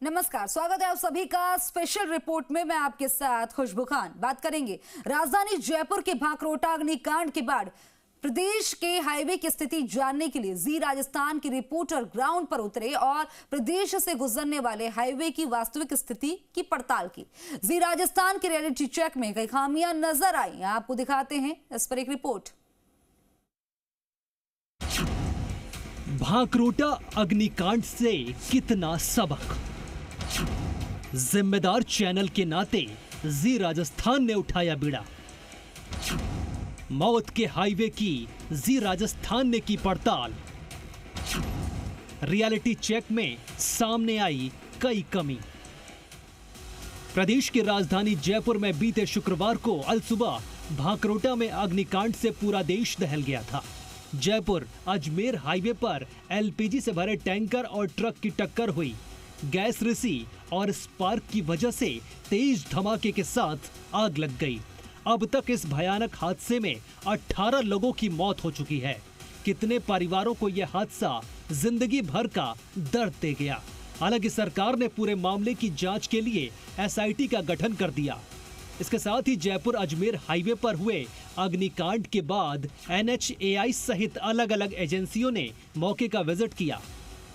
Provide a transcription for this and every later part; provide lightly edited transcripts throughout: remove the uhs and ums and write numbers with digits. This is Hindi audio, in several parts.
नमस्कार, स्वागत है आप सभी का स्पेशल रिपोर्ट में। मैं आपके साथ खुशबू खान। बात करेंगे राजधानी जयपुर के भांकरोटा अग्निकांड के बाद प्रदेश के हाईवे की स्थिति जानने के लिए जी राजस्थान के रिपोर्टर ग्राउंड पर उतरे और प्रदेश से गुजरने वाले हाईवे की वास्तविक स्थिति की पड़ताल की। जी राजस्थान के रियलिटी चेक में कई खामियां नजर आई, आपको दिखाते हैं इस पर एक रिपोर्ट। भांकरोटा अग्निकांड से कितना सबक, जिम्मेदार चैनल के नाते जी राजस्थान ने उठाया बीड़ा। मौत के हाईवे की जी राजस्थान ने की पड़ताल। रियलिटी चेक में सामने आई कई कमी। प्रदेश की राजधानी जयपुर में बीते शुक्रवार को अलसुबह भांकरोटा में अग्निकांड से पूरा देश दहल गया था। जयपुर अजमेर हाईवे पर एलपीजी से भरे टैंकर और ट्रक की टक्कर हुई। गैस रिसी और स्पार्क की वजह से तेज धमाके के साथ आग लग गई। अब तक इस भयानक हादसे में 18 लोगों की मौत हो चुकी है। कितने परिवारों को यह हादसा जिंदगी भर का दर्द दे गया। हालांकि सरकार ने पूरे मामले की जांच के लिए एसआईटी का गठन कर दिया। इसके साथ ही जयपुर अजमेर हाईवे पर हुए अग्निकांड के बाद NHAI सहित अलग अलग एजेंसियों ने मौके का विजिट किया।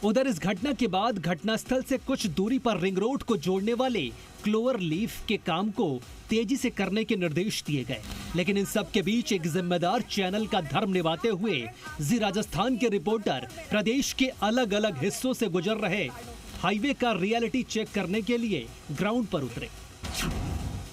उधर इस घटना के बाद घटनास्थल से कुछ दूरी पर रिंग रोड को जोड़ने वाले क्लोवर लीफ के काम को तेजी से करने के निर्देश दिए गए। लेकिन इन सब के बीच एक जिम्मेदार चैनल का धर्म निभाते हुए जी राजस्थान के रिपोर्टर प्रदेश के अलग अलग हिस्सों से गुजर रहे हाईवे का रियलिटी चेक करने के लिए ग्राउंड पर उतरे।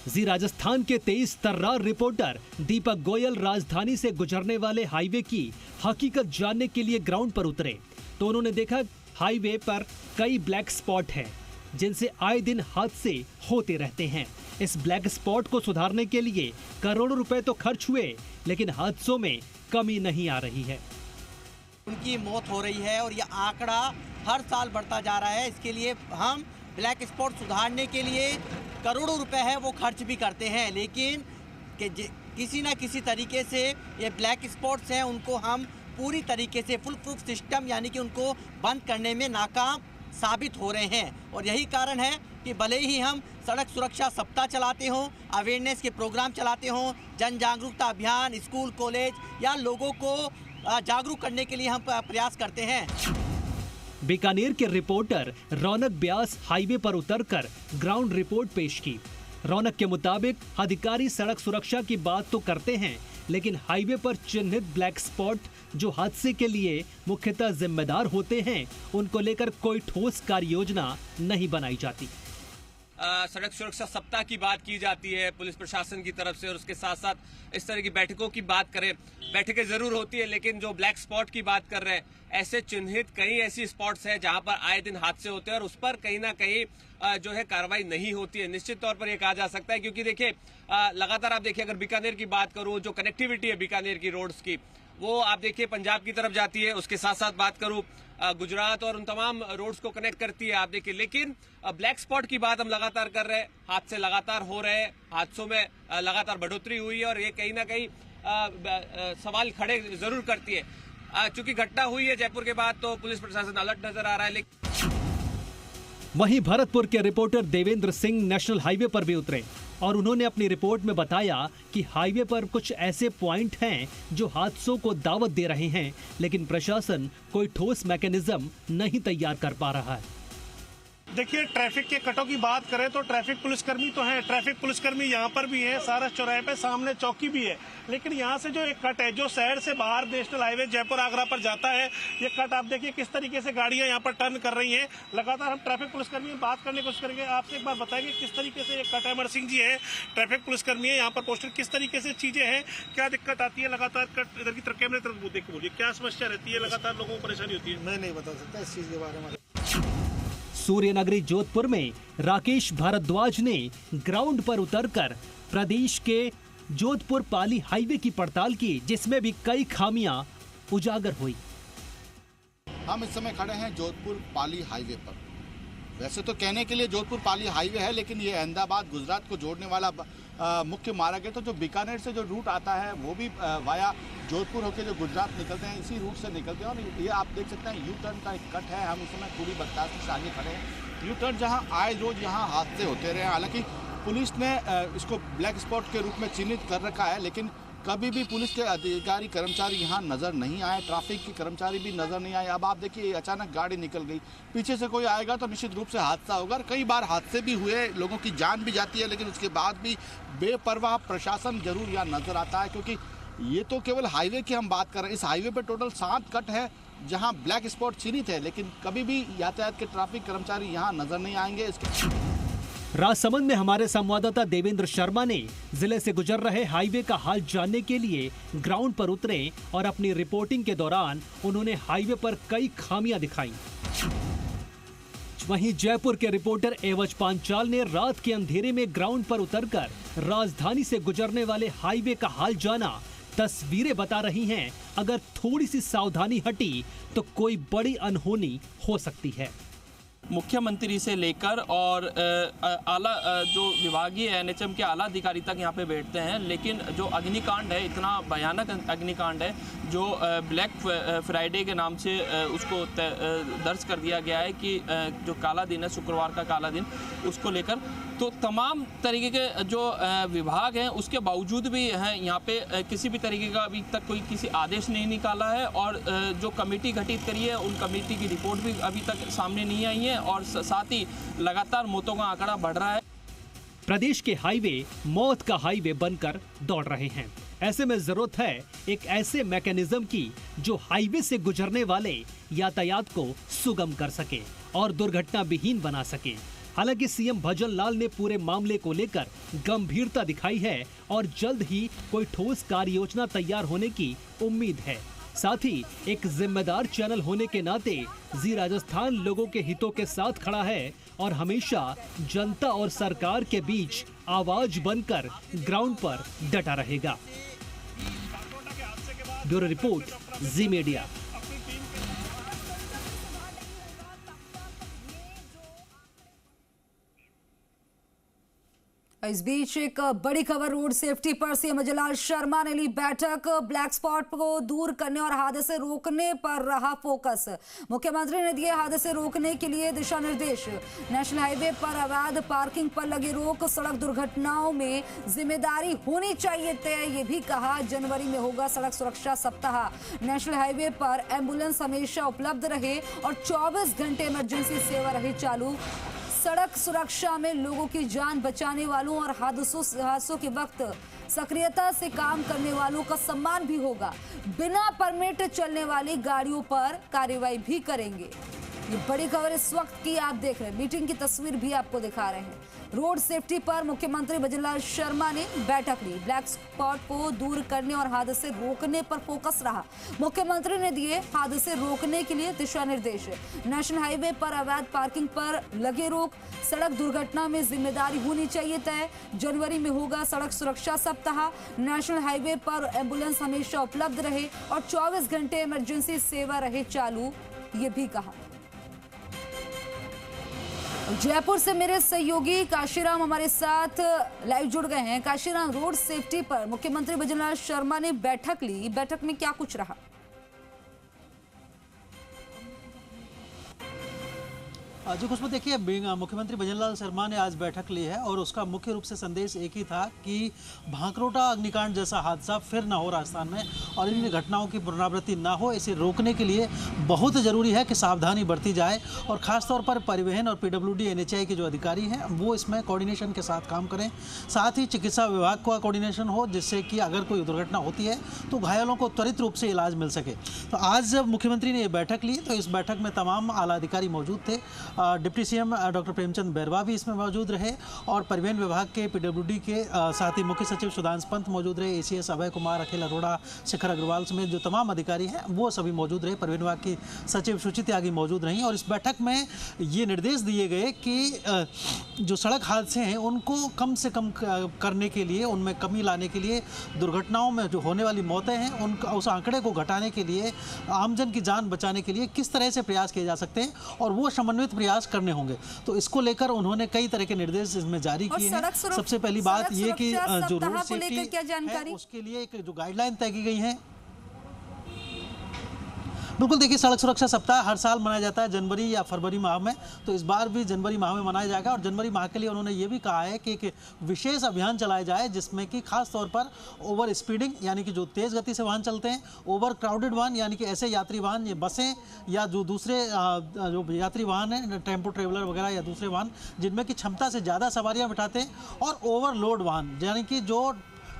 जी राजस्थान के तेज तर्रार रिपोर्टर दीपक गोयल राजधानी से गुजरने वाले हाईवे की हकीकत जानने के लिए ग्राउंड पर उतरे तो उन्होंने देखा हाईवे पर कई ब्लैक स्पॉट हैं, जिनसे आए दिन हादसे होते रहते हैं। इस ब्लैक स्पॉट को सुधारने के लिए करोड़ों रुपए तो खर्च हुए, लेकिन हादसों में कमी नहीं आ रही है। उनकी मौत हो रही है और ये आंकड़ा हर साल बढ़ता जा रहा है। इसके लिए हम ब्लैक स्पॉट सुधारने के लिए करोड़ों रुपए है वो खर्च भी करते हैं, लेकिन किसी ना किसी तरीके से ये ब्लैक स्पॉट्स हैं उनको हम पूरी तरीके से फुल प्रूफ सिस्टम यानी कि उनको बंद करने में नाकाम साबित हो रहे हैं। और यही कारण है कि भले ही हम सड़क सुरक्षा सप्ताह चलाते हों, अवेयरनेस के प्रोग्राम चलाते हों, जन जागरूकता अभियान स्कूल कॉलेज या लोगों को जागरूक करने के लिए हम प्रयास करते हैं। बीकानेर के रिपोर्टर रौनक ब्यास हाईवे पर उतरकर ग्राउंड रिपोर्ट पेश की। रौनक के मुताबिक अधिकारी सड़क सुरक्षा की बात तो करते हैं, लेकिन हाईवे पर चिन्हित ब्लैक स्पॉट जो हादसे के लिए मुख्यतः जिम्मेदार होते हैं, उनको लेकर कोई ठोस कार्य योजना नहीं बनाई जाती। सड़क सुरक्षा सप्ताह की बात की जाती है पुलिस प्रशासन की तरफ से, और उसके साथ साथ इस तरह की बैठकों की बात करें, बैठकें जरूर होती है, लेकिन जो ब्लैक स्पॉट की बात कर रहे हैं, ऐसे चिन्हित कई ऐसी स्पॉट्स हैं जहां पर आए दिन हादसे होते हैं और उस पर कहीं ना कहीं जो है कार्रवाई नहीं होती है। निश्चित तौर पर यह कहा जा सकता है, क्योंकि देखिए लगातार आप देखिए, अगर बीकानेर की बात करूं, जो कनेक्टिविटी है बीकानेर की रोड्स की, वो आप देखिए पंजाब की तरफ जाती है। उसके साथ साथ बात करूं गुजरात और उन तमाम रोड्स को कनेक्ट करती है आप देखिए। लेकिन ब्लैक स्पॉट की बात हम लगातार कर रहे हैं, हादसे लगातार हो रहे हैं, हादसों में लगातार बढ़ोतरी हुई है और ये कहीं ना कहीं सवाल खड़े जरूर करती है। चूंकि घटना हुई है जयपुर के बाद, तो पुलिस प्रशासन अलर्ट नजर आ रहा है। लेकिन वहीं भरतपुर के reporter Devendra Singh national highway पर भी उतरे और उन्होंने अपनी रिपोर्ट में बताया कि हाईवे पर कुछ ऐसे पॉइंट हैं जो हादसों को दावत दे रहे हैं, लेकिन प्रशासन कोई ठोस मैकेनिज्म नहीं तैयार कर पा रहा है। देखिए, ट्रैफिक के कटों की बात करें तो ट्रैफिक पुलिसकर्मी तो हैं, ट्रैफिक पुलिसकर्मी यहाँ पर भी है, सारा चौराहे पे सामने चौकी भी है। लेकिन यहाँ से जो एक कट है जो शहर से बाहर नेशनल हाईवे जयपुर आगरा पर जाता है, ये कट आप देखिए किस तरीके से गाड़ियाँ यहाँ पर टर्न कर रही हैं। लगातार हम ट्रैफिक पुलिसकर्मी में बात करने की कोशिश करेंगे। आपसे एक बार बताएंगे किस तरीके से ये कट है। अमर सिंह जी है, ट्रैफिक पुलिसकर्मी है, यहाँ पर पोस्टर किस तरीके से चीजें हैं, क्या दिक्कत आती है? लगातार कट इधर की तरफ कैमरे तरफ देख के बोलिए, क्या समस्या रहती है? लगातार लोगों को परेशानी होती है? मैं नहीं बता सकता इस चीज के बारे में। सूर्यनगरी जोधपुर में राकेश भारद्वाज ने ग्राउंड पर उतरकर प्रदेश के जोधपुर पाली हाईवे की पड़ताल की, जिसमें भी कई खामियां उजागर हुई। हम इस समय खड़े हैं जोधपुर पाली हाईवे पर। वैसे तो कहने के लिए जोधपुर पाली हाईवे है, लेकिन ये अहमदाबाद गुजरात को जोड़ने वाला मुख्य मार्ग है। तो जो बीकानेर से जो रूट आता है वो भी वाया जोधपुर होकर जो गुजरात निकलते हैं, इसी रूट से निकलते हैं। और ये आप देख सकते हैं यू टर्न का एक कट है। हम इस समय पूरी बदताशी से आगे खड़े हैं। यू टर्न जहां आए रोज यहां हादसे होते रहे। हालांकि पुलिस ने इसको ब्लैक स्पॉट के रूप में चिन्हित कर रखा है, लेकिन कभी भी पुलिस के अधिकारी कर्मचारी यहाँ नज़र नहीं आए, ट्रैफिक के कर्मचारी भी नज़र नहीं आए। अब आप देखिए अचानक गाड़ी निकल गई, पीछे से कोई आएगा तो निश्चित रूप से हादसा होगा। कई बार हादसे भी हुए, लोगों की जान भी जाती है, लेकिन उसके बाद भी बेपरवाह प्रशासन जरूर यहाँ नजर आता है। क्योंकि ये तो केवल हाईवे की हम बात कर रहे हैं, इस हाईवे पर टोटल 7 कट है जहाँ ब्लैक स्पॉट चिन्हित है, लेकिन कभी भी यातायात के ट्रैफिक कर्मचारी यहाँ नजर नहीं आएंगे। राजसमंद में हमारे संवाददाता देवेंद्र शर्मा ने जिले से गुजर रहे हाईवे का हाल जानने के लिए ग्राउंड पर उतरे और अपनी रिपोर्टिंग के दौरान उन्होंने हाईवे पर कई खामियां दिखाई। वहीं जयपुर के रिपोर्टर एवज पांचाल ने रात के अंधेरे में ग्राउंड पर उतरकर राजधानी से गुजरने वाले हाईवे का हाल जाना। तस्वीरें बता रही हैं, अगर थोड़ी सी सावधानी हटी तो कोई बड़ी अनहोनी हो सकती है। मुख्यमंत्री से लेकर और आला जो विभागीय एनएचएम के आला अधिकारी तक यहाँ पे बैठते हैं, लेकिन जो अग्निकांड है, इतना भयानक अग्निकांड है जो ब्लैक फ्राइडे के नाम से उसको दर्ज कर दिया गया है कि जो काला दिन है, शुक्रवार का काला दिन, उसको लेकर तो तमाम तरीके के जो विभाग हैं उसके बावजूद भी हैं यहाँ पे किसी भी तरीके का अभी तक कोई किसी आदेश नहीं निकाला है। और जो कमेटी गठित करी है उन कमेटी की रिपोर्ट भी अभी तक सामने नहीं आई है और साथ ही लगातार मौतों का आंकड़ा बढ़ रहा है। प्रदेश के हाईवे मौत का हाईवे बनकर दौड़ रहे हैं। ऐसे में जरूरत है एक ऐसे मैकेनिज्म की जो हाईवे से गुजरने वाले यातायात को सुगम कर सके और दुर्घटना विहीन बना सके। हालांकि सीएम भजन लाल ने पूरे मामले को लेकर गंभीरता दिखाई है और जल्द ही कोई ठोस कार्य योजना तैयार होने की उम्मीद है। साथ ही एक जिम्मेदार चैनल होने के नाते जी राजस्थान लोगों के हितों के साथ खड़ा है और हमेशा जनता और सरकार के बीच आवाज बनकर ग्राउंड पर डटा रहेगा। ब्यूरो रिपोर्ट, जी मीडिया। इस बीच एक बड़ी खबर रोड सेफ्टी पर सीएम भजनलाल शर्मा ने ली बैठक। ब्लैक स्पॉट को दूर करने और हादसे रोकने पर रहा फोकस। मुख्यमंत्री ने दिए हादसे रोकने के लिए दिशा निर्देश। नेशनल हाईवे पर अवैध पार्किंग पर लगी रोक, सड़क दुर्घटनाओं में जिम्मेदारी होनी चाहिए तय, ये भी कहा। जनवरी में होगा सड़क सुरक्षा सप्ताह। नेशनल हाईवे पर एम्बुलेंस हमेशा उपलब्ध रहे और 24 घंटे इमरजेंसी सेवा रहे चालू। सड़क सुरक्षा में लोगों की जान बचाने वालों और हादसों के वक्त सक्रियता से काम करने वालों का सम्मान भी होगा। बिना परमिट चलने वाली गाड़ियों पर कार्रवाई भी करेंगे। ये बड़ी खबर इस वक्त की आप देख रहे हैं। मीटिंग की तस्वीर भी आपको दिखा रहे हैं। रोड सेफ्टी पर मुख्यमंत्री भजनलाल शर्मा ने बैठक ली। ब्लैक स्पॉट को दूर करने और हादसे रोकने पर फोकस रहा। मुख्यमंत्री ने दिए हादसे रोकने के लिए दिशा निर्देश। नेशनल हाईवे पर अवैध पार्किंग पर लगे रोक, सड़क दुर्घटना में जिम्मेदारी होनी चाहिए तय। जनवरी में होगा सड़क सुरक्षा सप्ताह। नेशनल हाईवे पर एम्बुलेंस हमेशा उपलब्ध रहे और 24 घंटे इमरजेंसी सेवा रहे चालू, ये भी कहा। जयपुर से मेरे सहयोगी काशीराम हमारे साथ लाइव जुड़ गए हैं। काशीराम, रोड सेफ्टी पर मुख्यमंत्री भजनलाल शर्मा ने बैठक ली, बैठक में क्या कुछ रहा? जी खुशबू, देखिए मुख्यमंत्री भजनलाल शर्मा ने आज बैठक ली है और उसका मुख्य रूप से संदेश एक ही था कि भांकरोटा अग्निकांड जैसा हादसा फिर ना हो राजस्थान में और इन घटनाओं की पुनरावृत्ति ना हो। इसे रोकने के लिए बहुत ज़रूरी है कि सावधानी बरती जाए और ख़ासतौर पर परिवहन और पीडब्ल्यूडी एनएचआई के जो अधिकारी हैं वो इसमें कोऑर्डिनेशन के साथ काम करें। साथ ही चिकित्सा विभाग का कोऑर्डिनेशन हो जिससे कि अगर कोई दुर्घटना होती है तो घायलों को त्वरित रूप से इलाज मिल सके। तो आज जब मुख्यमंत्री ने ये बैठक ली तो इस बैठक में तमाम आला अधिकारी मौजूद थे। Deputy CM doctor Premchand Bairwa भी इसमें मौजूद रहे और परिवहन विभाग के पीडब्ल्यूडी के साथ ही मुख्य सचिव सुधांशु पंत मौजूद रहे। एसीएस अभय कुमार, अखिल अरोड़ा, शिखर अग्रवाल समेत जो तमाम अधिकारी हैं वो सभी मौजूद रहे। परिवहन विभाग की सचिव सुचि त्यागी मौजूद रहीं और इस बैठक में ये निर्देश दिए गए कि जो सड़क हादसे हैं उनको कम से कम करने के लिए, उनमें कमी लाने के लिए, दुर्घटनाओं में जो होने वाली मौतें हैं उनका उस आंकड़े को घटाने के लिए, आमजन की जान बचाने के लिए किस तरह से प्रयास किए जा सकते हैं और वो समन्वित प्रयास करने होंगे। तो इसको लेकर उन्होंने कई तरह के निर्देश इसमें जारी किए हैं। सबसे पहली बात ये कि जो रोड सेफ्टी है उसके लिए एक जो गाइडलाइन तय की गई है बिल्कुल, देखिए सड़क सुरक्षा सप्ताह हर साल मनाया जाता है जनवरी या फरवरी माह में, तो इस बार भी जनवरी माह में मनाया जाएगा। और जनवरी माह के लिए उन्होंने ये भी कहा है कि एक विशेष अभियान चलाया जाए जिसमें कि खास तौर पर ओवर स्पीडिंग यानी कि जो तेज़ गति से वाहन चलते हैं, ओवर क्राउडेड वाहन यानी कि ऐसे यात्री वाहन, ये बसें या जो दूसरे जो यात्री वाहन हैं, टेम्पो ट्रेवलर वगैरह या दूसरे वाहन जिनमें कि क्षमता से ज़्यादा सवारियाँ बिठाते हैं, और ओवरलोड वाहन यानी कि जो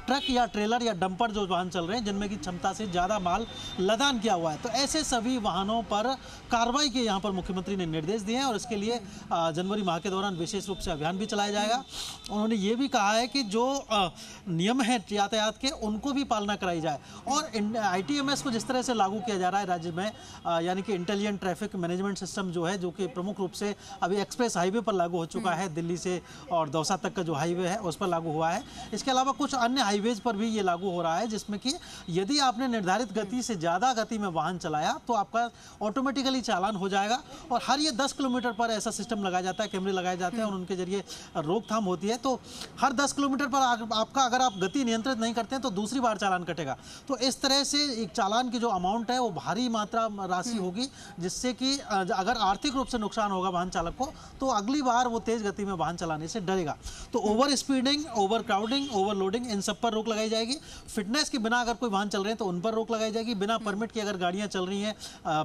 ट्रक या ट्रेलर या डंपर जो वाहन चल रहे हैं जिनमें की क्षमता से ज़्यादा माल लदान किया हुआ है, तो ऐसे सभी वाहनों पर कार्रवाई के यहाँ पर मुख्यमंत्री ने निर्देश दिए हैं। और इसके लिए जनवरी माह के दौरान विशेष रूप से अभियान भी चलाया जाएगा। उन्होंने ये भी कहा है कि जो नियम है यातायात के उनको भी पालना कराई जाए। और ITMS को जिस तरह से लागू किया जा रहा है राज्य में, यानी कि इंटेलिजेंट ट्रैफिक मैनेजमेंट सिस्टम जो है, जो कि प्रमुख रूप से अभी एक्सप्रेस हाईवे पर लागू हो चुका है, दिल्ली से और दौसा तक का जो हाईवे है उस पर लागू हुआ है। इसके अलावा कुछ अन्य हाईवेज पर भी ये लागू हो रहा है जिसमें कि यदि आपने निर्धारित गति से ज़्यादा गति में वाहन चलाया तो आपका ऑटोमेटिकली चालान हो जाएगा। और हर ये 10 किलोमीटर पर ऐसा सिस्टम लगाया जाता है, कैमरे लगाए जाते हैं और उनके जरिए रोकथाम होती है। तो हर 10 किलोमीटर पर आपका अगर आप गति नियंत्रित नहीं करते हैं तो दूसरी बार चालान कटेगा। तो इस तरह से एक चालान की जो अमाउंट है वो भारी मात्रा राशि होगी, जिससे कि अगर आर्थिक रूप से नुकसान होगा वाहन चालक को तो अगली बार वो तेज़ गति में वाहन चलाने से डरेगा। तो over speeding, over crowding, overloading, इन सब पर रोक लगाई जाएगी। फिटनेस के बिना अगर कोई वाहन चल रहे हैं तो उन पर रोक लगाई जाएगी। बिना परमिट के अगर गाड़ियां चल रही हैं,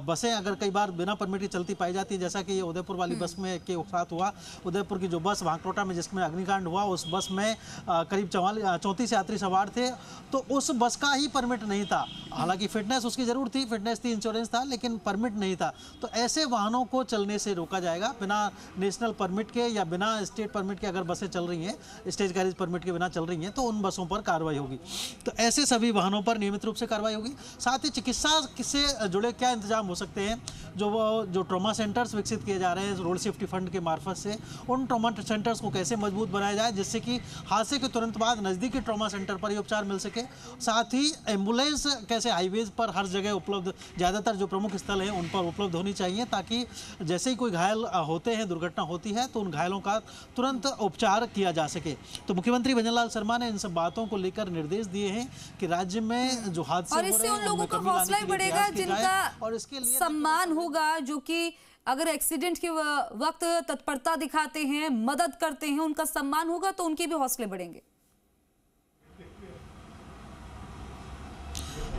बसें अगर कई बार बिना परमिट की चलती पाई जाती है, जैसा कि ये उदयपुर वाली बस में के साथ हुआ। उदयपुर की जो बस भांकरोटा में जिसमें अग्निकांड हुआ, उस बस में करीब 34 यात्री सवार थे, तो उस बस का ही परमिट नहीं था। हालांकि फिटनेस उसकी जरूर थी, फिटनेस थी, इंश्योरेंस था, लेकिन परमिट नहीं था। तो ऐसे वाहनों को चलने से रोका जाएगा। बिना नेशनल परमिट के या बिना स्टेट परमिट के अगर बसें चल रही हैं, स्टेज कैरेज परमिट के बिना चल रही हैं, तो उन बसों पर कार्रवाई होगी। तो ऐसे सभी वाहनों पर नियमित रूप से कार्रवाई होगी। साथ ही चिकित्सा से जुड़े क्या इंतजाम हो सकते हैं, जो ट्रॉमा सेंटर्स विकसित किए जा रहे हैं रोड सेफ्टी फंड के मार्फत से, उन ट्रॉमा सेंटर्स को कैसे मजबूत बनाया जाए जिससे कि हादसे के तुरंत बाद नज़दीकी ट्रॉमा सेंटर पर ही उपचार मिल सके। साथ ही एम्बुलेंस कैसे हाईवेज पर हर जगह उपलब्ध, ज़्यादातर जो प्रमुख स्थल हैं उन पर उपलब्ध होनी चाहिए, ताकि जैसे ही कोई घायल होते हैं, दुर्घटना होती है, तो उन घायलों का तुरंत उपचार किया जा सके। तो मुख्यमंत्री भजनलाल शर्मा ने इन सब बातों को लेकर निर्देश दिए हैं कि राज्य में जो हादसे और इससे उन लोगों का हौसला ही बढ़ेगा जिनका और इसके लिए सम्मान होगा, जो कि अगर एक्सीडेंट के वक्त तत्परता दिखाते हैं, मदद करते हैं, उनका सम्मान होगा तो उनके भी हौसले बढ़ेंगे।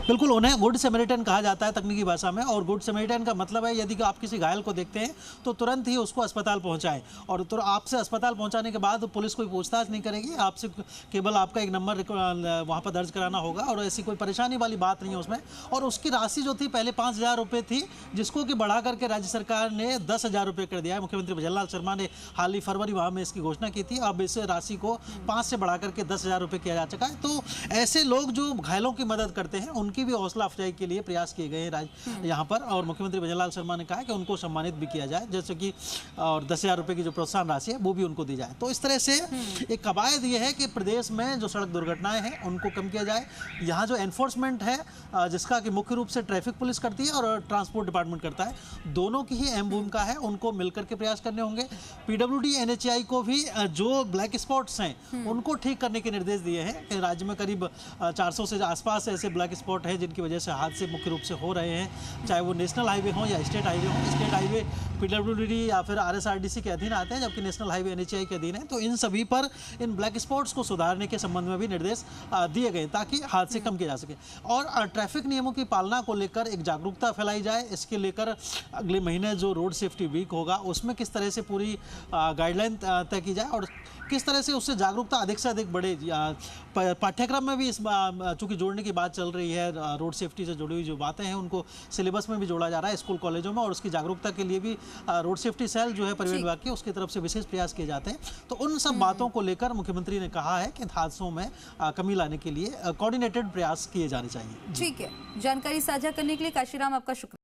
बिल्कुल, उन्हें गुड समैरिटन कहा जाता है तकनीकी भाषा में। और गुड समैरिटन का मतलब है यदि आप किसी घायल को देखते हैं तो तुरंत ही उसको अस्पताल पहुंचाएं। और तो आपसे अस्पताल पहुंचाने के बाद पुलिस कोई पूछताछ नहीं करेगी, आपसे केवल आपका एक नंबर वहां पर दर्ज कराना होगा और ऐसी कोई परेशानी वाली बात नहीं है उसमें। और उसकी राशि जो थी पहले 5,000 रुपये थी, जिसको कि बढ़ा करके राज्य सरकार ने 10,000 रुपये कर दिया है। मुख्यमंत्री भजनलाल शर्मा ने हाल ही फरवरी माह में इसकी घोषणा की थी। अब इस राशि को 5 से बढ़ा करके 10,000 रुपये किया जा चुका है। तो ऐसे लोग जो घायलों की मदद करते हैं उनकी भी हौसला अफजाई के लिए प्रयास किए गए हैं यहाँ पर। और मुख्यमंत्री भजनलाल शर्मा ने कहा है कि उनको सम्मानित भी किया जाए, जैसे कि और 10,000 रुपये की जो प्रोत्साहन राशि है वो भी उनको दी जाए। तो इस तरह से एक कवायद ये है कि प्रदेश में जो सड़क दुर्घटनाएं हैं उनको कम किया जाए। यहाँ जो एनफोर्समेंट है, जिसका कि मुख्य रूप से ट्रैफिक पुलिस करती है और ट्रांसपोर्ट डिपार्टमेंट करता है, दोनों की ही अहम भूमिका है, उनको मिलकर के प्रयास करने होंगे। PWD NHAI को भी जो ब्लैक स्पॉट्स हैं उनको ठीक करने के निर्देश दिए हैं कि राज्य में करीब 400 से आसपास ऐसे ब्लैक स्पॉट हैं जिनकी वजह से हादसे मुख्य रूप से हो रहे हैं, चाहे वो नेशनल हाईवे हो या स्टेट हाईवे हो। स्टेट हाईवे PWD या फिर RSRDC के अधीन आते हैं, जबकि नेशनल हाईवे NHAI के अधीन है। तो इन सभी पर इन ब्लैक स्पॉट्स को सुधारने के संबंध में भी निर्देश दिए गए ताकि हादसे कम किए जा सके। और ट्रैफिक नियमों की पालना को लेकर एक जागरूकता फैलाई जाए। इसके लेकर अगले महीने जो रोड सेफ्टी वीक होगा उसमें किस तरह से पूरी गाइडलाइन तय की जाए और किस तरह से उससे जागरूकता अधिक से अधिक बढ़े। पाठ्यक्रम में भी इस चूँकि जोड़ने की बात चल रही है, रोड सेफ्टी से जुड़ी हुई जो बातें हैं उनको सिलेबस में भी जोड़ा जा रहा है स्कूल कॉलेजों में। और उसकी जागरूकता के लिए भी रोड सेफ्टी सेल जो है परिवहन विभाग की, उसकी तरफ से विशेष प्रयास किए जाते हैं। तो उन सब बातों को लेकर मुख्यमंत्री ने कहा है कि हादसों में कमी लाने के लिए कोऑर्डिनेटेड प्रयास किए जाने चाहिए। ठीक है, जानकारी साझा करने के लिए काशीराम आपका शुक्रिया।